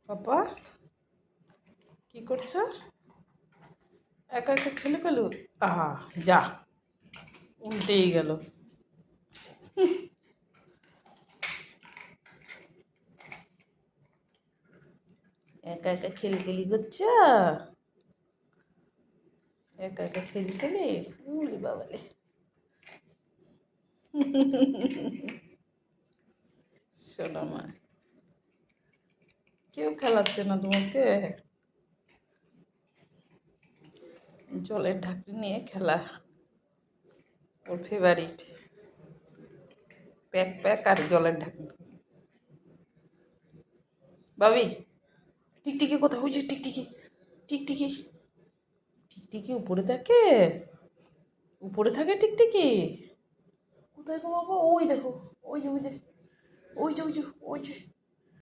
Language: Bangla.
পাপা কি করছো? একা একা খেলে গেল। আহা, যা, উল্টেই গেল। একা একা খেলি করছো? একা একা খেলি উলি বাবালে। শোনো মা, কেউ খেলাচ্ছে না তোমাকে। জলের ঢাকনি নিয়ে খেলা ওর ফেভারিট। প্যাক প্যাক আর জলের ঢাকনি। ভাবি, টিকটিকি কোথায়? ওই যে টিকটিকি, টিকটিকি, টিকটিকি উপরে থাকে। উপরে থাকে টিকটিকি। কোথায় গো বাবা? ওই দেখো, ওই যে ওই যে ওই যে ওই যে ওই যে